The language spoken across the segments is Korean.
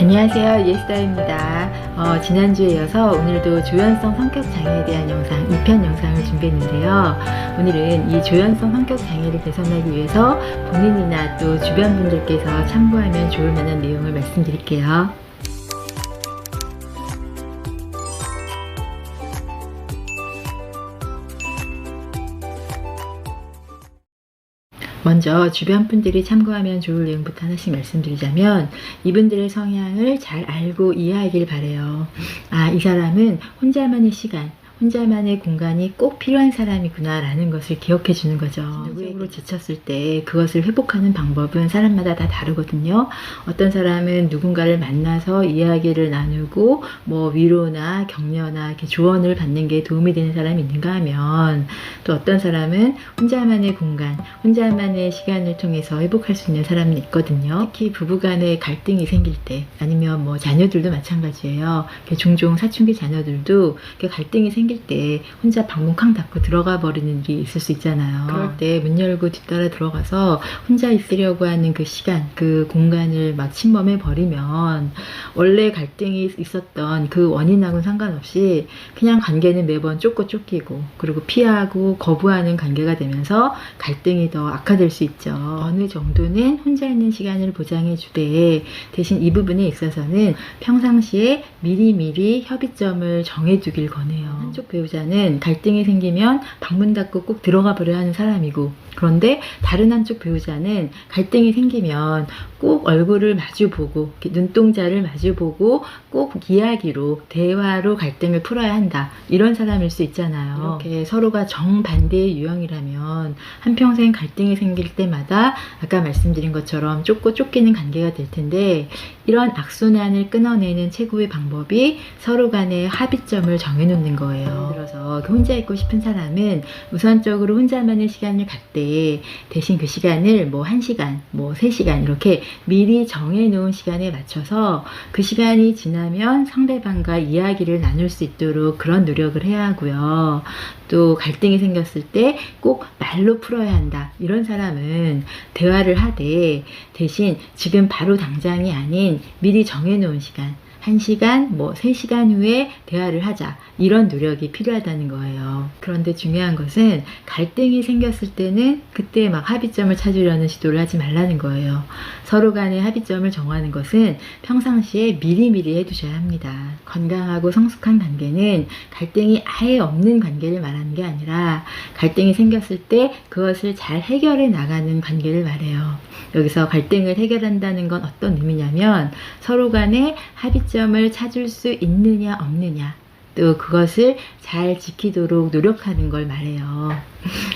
안녕하세요, 예스다입니다. 지난주에 이어서 오늘도 조현성 성격장애에 대한 영상 2편 영상을 준비했는데요. 오늘은 이 조현성 성격장애를 개선하기 위해서 본인이나 또 주변 분들께서 참고하면 좋을 만한 내용을 말씀드릴게요. 먼저 주변 분들이 참고하면 좋을 내용부터 하나씩 말씀드리자면, 이분들의 성향을 잘 알고 이해하길 바래요. 이 사람은 혼자만의 시간, 혼자만의 공간이 꼭 필요한 사람이구나 라는 것을 기억해 주는 거죠. 누구에게로 지쳤을 때 그것을 회복하는 방법은 사람마다 다 다르거든요. 어떤 사람은 누군가를 만나서 이야기를 나누고 위로나 격려나 이렇게 조언을 받는 게 도움이 되는 사람이 있는가 하면, 또 어떤 사람은 혼자만의 공간, 혼자만의 시간을 통해서 회복할 수 있는 사람이 있거든요. 특히 부부간에 갈등이 생길 때, 아니면 자녀들도 마찬가지예요. 종종 사춘기 자녀들도 갈등이 생길 때 혼자 방문 쾅 닫고 들어가 버리는 일이 있을 수 있잖아요. 그럴 때 문 열고 뒤따라 들어가서 혼자 있으려고 하는 그 시간, 그 공간을 막 침범해 버리면 원래 갈등이 있었던 그 원인하고는 상관없이 그냥 관계는 매번 쫓기고 그리고 피하고 거부하는 관계가 되면서 갈등이 더 악화될 수 있죠. 어느 정도는 혼자 있는 시간을 보장해 주되, 대신 이 부분에 있어서는 평상시에 미리미리 협의점을 정해두길 권해요. 한쪽 배우자는 갈등이 생기면 방문 닫고 꼭 들어가 버려야 하는 사람이고, 그런데 다른 한쪽 배우자는 갈등이 생기면 꼭 얼굴을 마주보고 눈동자를 마주보고 꼭 이야기로, 대화로 갈등을 풀어야 한다, 이런 사람일 수 있잖아요. 이렇게 서로가 정반대의 유형이라면 한평생 갈등이 생길 때마다 아까 말씀드린 것처럼 쫓기는 관계가 될 텐데, 이런 악순환을 끊어내는 최고의 방법이 서로 간의 합의점을 정해놓는 거예요. 예를 들어서 혼자 있고 싶은 사람은 우선적으로 혼자만의 시간을 갖되, 대신 그 시간을 1시간, 3시간 이렇게 미리 정해놓은 시간에 맞춰서 그 시간이 지나면 상대방과 이야기를 나눌 수 있도록 그런 노력을 해야 하고요. 또 갈등이 생겼을 때 꼭 말로 풀어야 한다, 이런 사람은 대화를 하되, 대신 지금 바로 당장이 아닌 미리 정해놓은 시간, 1시간, 3시간 후에 대화를 하자, 이런 노력이 필요하다는 거예요. 그런데 중요한 것은 갈등이 생겼을 때는 그때 막 합의점을 찾으려는 시도를 하지 말라는 거예요. 서로 간의 합의점을 정하는 것은 평상시에 미리미리 해두셔야 합니다. 건강하고 성숙한 관계는 갈등이 아예 없는 관계를 말하는 게 아니라, 갈등이 생겼을 때 그것을 잘 해결해 나가는 관계를 말해요. 여기서 갈등을 해결한다는 건 어떤 의미냐면, 서로 간의 합의점을 찾을 수 있느냐 없느냐, 또 그것을 잘 지키도록 노력하는 걸 말해요.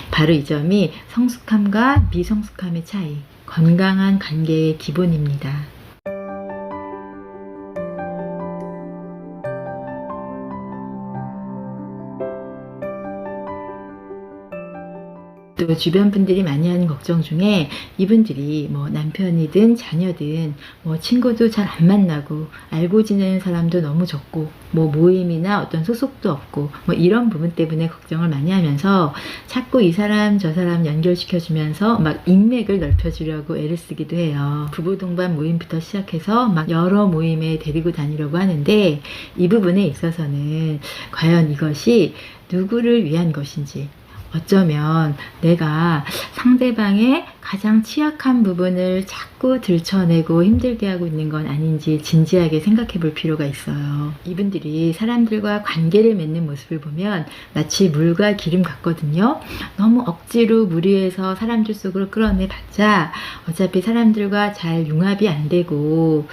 바로 이 점이 성숙함과 미성숙함의 차이, 건강한 관계의 기본입니다. 또 주변 분들이 많이 하는 걱정 중에, 이분들이 남편이든 자녀든 친구도 잘 안 만나고 알고 지내는 사람도 너무 적고 모임이나 어떤 소속도 없고 이런 부분 때문에 걱정을 많이 하면서 자꾸 이 사람 저 사람 연결시켜주면서 막 인맥을 넓혀주려고 애를 쓰기도 해요. 부부 동반 모임부터 시작해서 막 여러 모임에 데리고 다니려고 하는데, 이 부분에 있어서는 과연 이것이 누구를 위한 것인지, 어쩌면 내가 상대방의 가장 취약한 부분을 자꾸 들춰내고 힘들게 하고 있는 건 아닌지 진지하게 생각해 볼 필요가 있어요. 이분들이 사람들과 관계를 맺는 모습을 보면 마치 물과 기름 같거든요. 너무 억지로 무리해서 사람들 속으로 끌어내봤자 어차피 사람들과 잘 융합이 안 되고,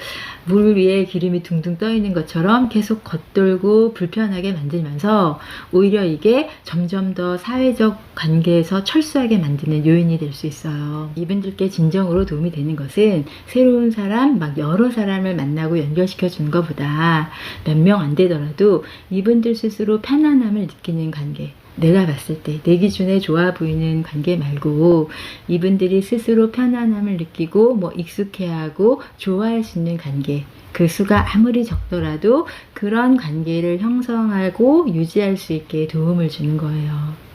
물 위에 기름이 둥둥 떠 있는 것처럼 계속 겉돌고 불편하게 만들면서 오히려 이게 점점 더 사회적 관계에서 철수하게 만드는 요인이 될 수 있어요. 이분들께 진정으로 도움이 되는 것은 새로운 사람, 여러 사람을 만나고 연결시켜 주는 것보다 몇 명 안 되더라도 이분들 스스로 편안함을 느끼는 관계, 내가 봤을 때 내 기준에 좋아 보이는 관계 말고 이분들이 스스로 편안함을 느끼고 익숙해하고 좋아할 수 있는 관계, 그 수가 아무리 적더라도 그런 관계를 형성하고 유지할 수 있게 도움을 주는 거예요.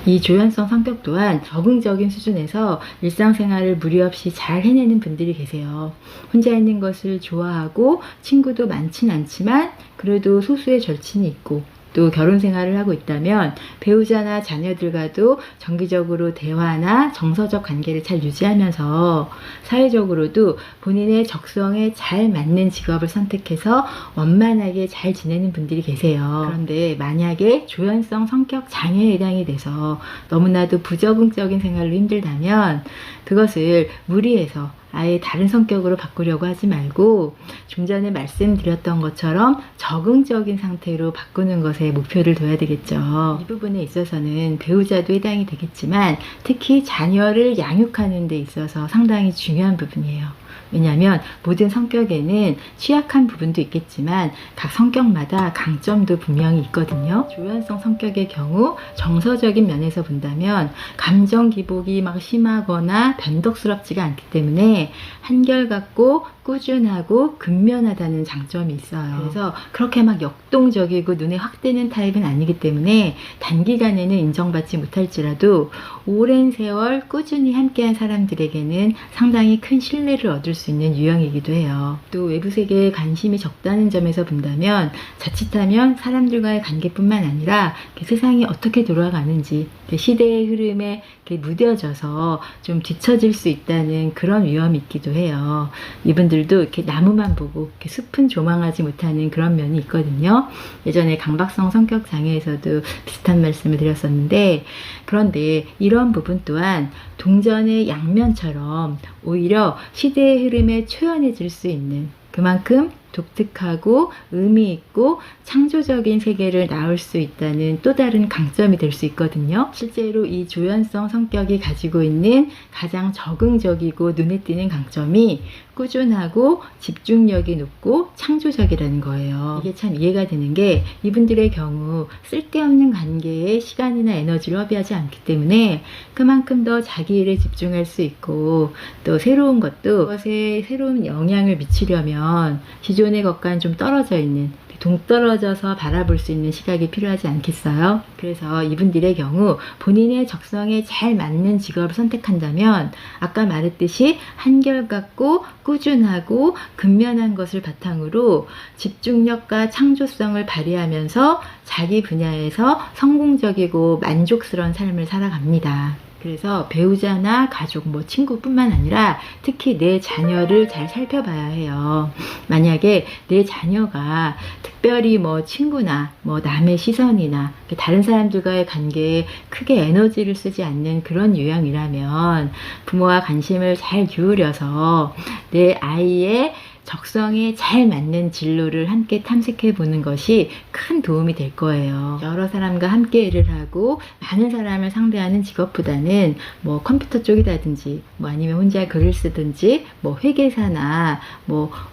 이 조연성 성격 또한 적응적인 수준에서 일상생활을 무리 없이 잘 해내는 분들이 계세요. 혼자 있는 것을 좋아하고 친구도 많진 않지만 그래도 소수의 절친이 있고, 또 결혼 생활을 하고 있다면 배우자나 자녀들과도 정기적으로 대화나 정서적 관계를 잘 유지하면서 사회적으로도 본인의 적성에 잘 맞는 직업을 선택해서 원만하게 잘 지내는 분들이 계세요. 그런데 만약에 조연성 성격 장애에 해당이 돼서 너무나도 부적응적인 생활로 힘들다면 그것을 무리해서 아예 다른 성격으로 바꾸려고 하지 말고 좀 전에 말씀드렸던 것처럼 적응적인 상태로 바꾸는 것에 목표를 둬야 되겠죠. 이 부분에 있어서는 배우자도 해당이 되겠지만 특히 자녀를 양육하는 데 있어서 상당히 중요한 부분이에요. 왜냐하면 모든 성격에는 취약한 부분도 있겠지만 각 성격마다 강점도 분명히 있거든요. 조연성 성격의 경우 정서적인 면에서 본다면 감정 기복이 막 심하거나 변덕스럽지가 않기 때문에 한결같고 꾸준하고 근면하다는 장점이 있어요. 그래서 그렇게 막 역동적이고 눈에 확 띄는 타입은 아니기 때문에 단기간에는 인정받지 못할지라도 오랜 세월 꾸준히 함께한 사람들에게는 상당히 큰 신뢰를 얻을 수 있는 유형이기도 해요. 또 외부 세계에 관심이 적다는 점에서 본다면 자칫하면 사람들과의 관계뿐만 아니라 세상이 어떻게 돌아가는지 시대의 흐름에 무뎌져서 좀 뒤처질 수 있다는 그런 위험이 있기도 해요. 이분들도 이렇게 나무만 보고 이렇게 숲은 조망하지 못하는 그런 면이 있거든요. 예전에 강박성 성격 장애에서도 비슷한 말씀을 드렸었는데, 그런데 이런 부분 또한 동전의 양면처럼 오히려 시대의 흐름에 초연해질 수 있는, 그만큼 독특하고 의미 있고 창조적인 세계를 나올 수 있다는 또 다른 강점이 될 수 있거든요. 실제로 이 조연성 성격이 가지고 있는 가장 적응적이고 눈에 띄는 강점이 꾸준하고 집중력이 높고 창조적이라는 거예요. 이게 참 이해가 되는 게 이분들의 경우 쓸데없는 관계에 시간이나 에너지를 허비하지 않기 때문에 그만큼 더 자기 일에 집중할 수 있고, 또 새로운 것도 그것에 새로운 영향을 미치려면 기존의 것과는 좀 떨어져 있는, 동떨어져서 바라볼 수 있는 시각이 필요하지 않겠어요? 그래서 이분들의 경우 본인의 적성에 잘 맞는 직업을 선택한다면 아까 말했듯이 한결같고 꾸준하고 근면한 것을 바탕으로 집중력과 창조성을 발휘하면서 자기 분야에서 성공적이고 만족스러운 삶을 살아갑니다. 그래서 배우자나 가족, 친구뿐만 아니라 특히 내 자녀를 잘 살펴봐야 해요. 만약에 내 자녀가 특별히 친구나 남의 시선이나 다른 사람들과의 관계에 크게 에너지를 쓰지 않는 그런 유형이라면 부모와 관심을 잘 기울여서 내 아이의 적성에 잘 맞는 진로를 함께 탐색해 보는 것이 큰 도움이 될 거예요. 여러 사람과 함께 일을 하고 많은 사람을 상대하는 직업보다는 컴퓨터 쪽이라든지 아니면 혼자 글을 쓰든지 회계사나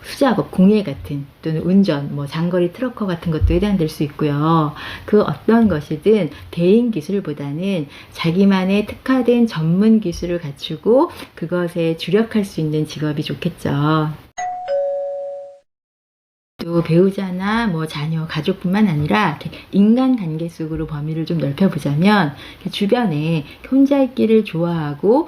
수작업, 공예 같은, 또는 운전, 장거리 트러커 같은 것도 해당될 수 있고요. 그 어떤 것이든 개인 기술보다는 자기만의 특화된 전문 기술을 갖추고 그것에 주력할 수 있는 직업이 좋겠죠. 또 배우자나 자녀, 가족뿐만 아니라 인간관계 속으로 범위를 좀 넓혀보자면 주변에 혼자 있기를 좋아하고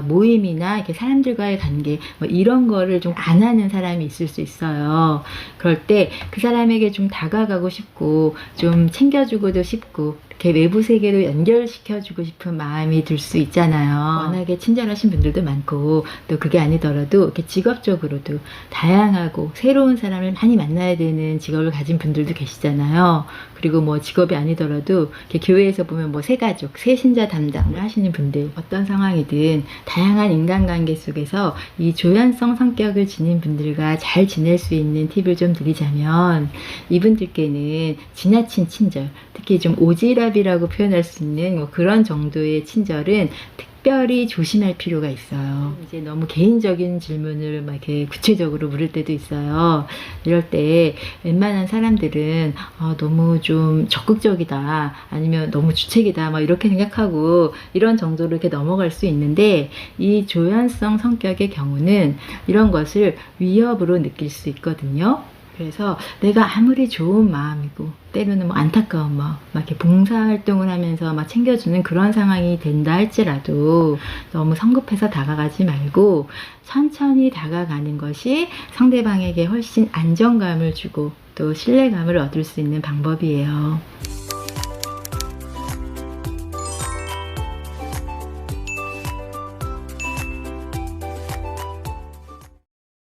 모임이나 이렇게 사람들과의 관계 이런 거를 좀 안 하는 사람이 있을 수 있어요. 그럴 때 그 사람에게 좀 다가가고 싶고 좀 챙겨주고도 싶고 이렇게 외부 세계로 연결시켜주고 싶은 마음이 들 수 있잖아요. 워낙에 친절하신 분들도 많고, 또 그게 아니더라도 이렇게 직업적으로도 다양하고 새로운 사람을 많이 만나야 되는 직업을 가진 분들도 계시잖아요. 그리고 직업이 아니더라도 이렇게 교회에서 보면 새가족, 새신자 담당을 하시는 분들, 어떤 상황이든 다양한 인간관계 속에서 이 조연성 성격을 지닌 분들과 잘 지낼 수 있는 팁을 좀 드리자면, 이분들께는 지나친 친절, 특히 좀 오지랖이라고 표현할 수 있는 그런 정도의 친절은 특별히 조심할 필요가 있어요. 이제 너무 개인적인 질문을 이렇게 구체적으로 물을 때도 있어요. 이럴 때 웬만한 사람들은 너무 좀 적극적이다, 아니면 너무 주책이다, 이렇게 생각하고 이런 정도로 이렇게 넘어갈 수 있는데, 이 조연성 성격의 경우는 이런 것을 위협으로 느낄 수 있거든요. 그래서 내가 아무리 좋은 마음이고 때로는 뭐 안타까운 마음, 막 이렇게 봉사활동을 하면서 막 챙겨주는 그런 상황이 된다 할지라도 너무 성급해서 다가가지 말고 천천히 다가가는 것이 상대방에게 훨씬 안정감을 주고 또 신뢰감을 얻을 수 있는 방법이에요.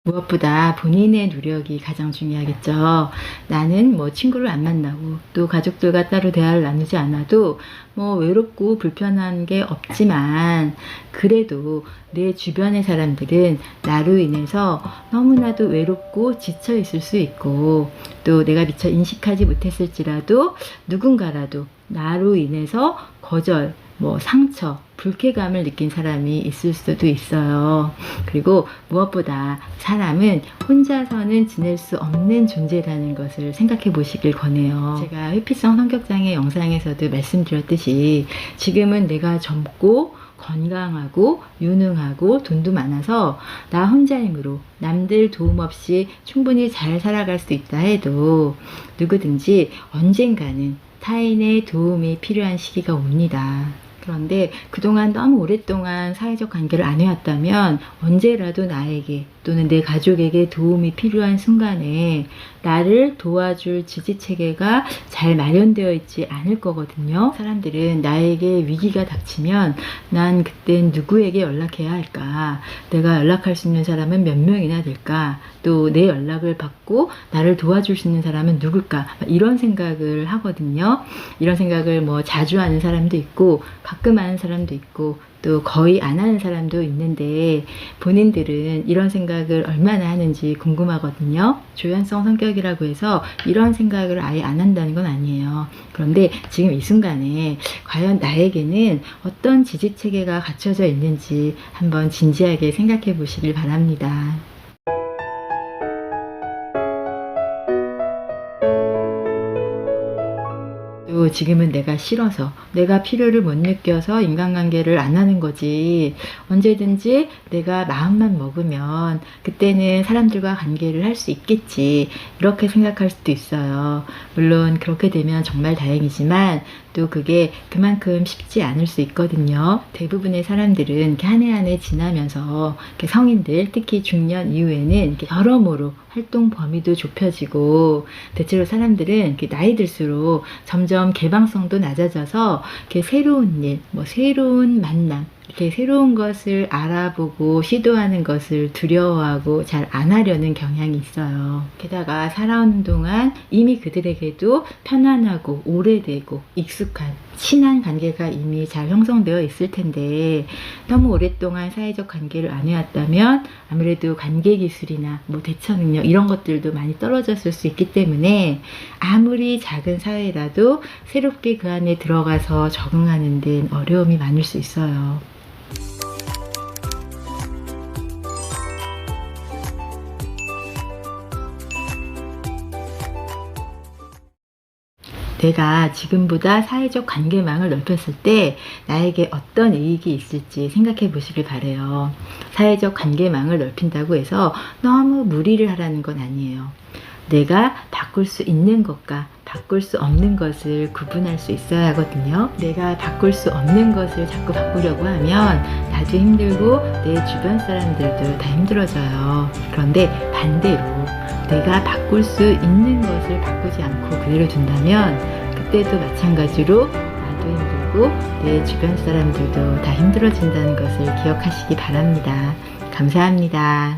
무엇보다 본인의 노력이 가장 중요하겠죠. 나는 뭐 친구를 안 만나고 또 가족들과 따로 대화를 나누지 않아도 뭐 외롭고 불편한 게 없지만 그래도 내 주변의 사람들은 나로 인해서 너무나도 외롭고 지쳐 있을 수 있고 또 내가 미처 인식하지 못했을지라도 누군가라도 나로 인해서 거절, 뭐 상처, 불쾌감을 느낀 사람이 있을 수도 있어요. 그리고 무엇보다 사람은 혼자서는 지낼 수 없는 존재라는 것을 생각해 보시길 권해요. 제가 회피성 성격장애 영상에서도 말씀드렸듯이 지금은 내가 젊고 건강하고 유능하고 돈도 많아서 나 혼자 힘으로 남들 도움 없이 충분히 잘 살아갈 수 있다 해도 누구든지 언젠가는 타인의 도움이 필요한 시기가 옵니다. 그런데 그동안 너무 오랫동안 사회적 관계를 안 해왔다면 언제라도 나에게 또는 내 가족에게 도움이 필요한 순간에 나를 도와줄 지지체계가 잘 마련되어 있지 않을 거거든요. 사람들은 나에게 위기가 닥치면 난 그땐 누구에게 연락해야 할까? 내가 연락할 수 있는 사람은 몇 명이나 될까? 또 내 연락을 받고 나를 도와줄 수 있는 사람은 누굴까? 이런 생각을 하거든요. 이런 생각을 뭐 자주 하는 사람도 있고 가끔 하는 사람도 있고 또 거의 안 하는 사람도 있는데 본인들은 이런 생각을 얼마나 하는지 궁금하거든요. 조현성 성격이라고 해서 이런 생각을 아예 안 한다는 건 아니에요. 그런데 지금 이 순간에 과연 나에게는 어떤 지지체계가 갖춰져 있는지 한번 진지하게 생각해 보시길 바랍니다. 또 지금은 내가 싫어서 내가 필요를 못 느껴서 인간관계를 안 하는 거지 언제든지 내가 마음만 먹으면 그때는 사람들과 관계를 할 수 있겠지 이렇게 생각할 수도 있어요. 물론 그렇게 되면 정말 다행이지만 또 그게 그만큼 쉽지 않을 수 있거든요. 대부분의 사람들은 이렇게 한 해 한 해 지나면서 이렇게 성인들 특히 중년 이후에는 이렇게 여러모로 활동 범위도 좁혀지고 대체로 사람들은 이렇게 나이 들수록 점점 개방성도 낮아져서 이렇게 새로운 일, 뭐 새로운 만남 이렇게 새로운 것을 알아보고 시도하는 것을 두려워하고 잘 안 하려는 경향이 있어요. 게다가 살아오는 동안 이미 그들에게도 편안하고 오래되고 익숙한 친한 관계가 이미 잘 형성되어 있을 텐데 너무 오랫동안 사회적 관계를 안 해왔다면 아무래도 관계 기술이나 뭐 대처 능력 이런 것들도 많이 떨어졌을 수 있기 때문에 아무리 작은 사회라도 새롭게 그 안에 들어가서 적응하는 데는 어려움이 많을 수 있어요. 내가 지금보다 사회적 관계망을 넓혔을 때 나에게 어떤 이익이 있을지 생각해 보시길 바래요. 사회적 관계망을 넓힌다고 해서 너무 무리를 하라는 건 아니에요. 내가 바꿀 수 있는 것과 바꿀 수 없는 것을 구분할 수 있어야 하거든요. 내가 바꿀 수 없는 것을 자꾸 바꾸려고 하면 나도 힘들고 내 주변 사람들도 다 힘들어져요. 그런데 반대로 내가 바꿀 수 있는 것을 바꾸지 않고 그대로 둔다면 그때도 마찬가지로 나도 힘들고 내 주변 사람들도 다 힘들어진다는 것을 기억하시기 바랍니다. 감사합니다.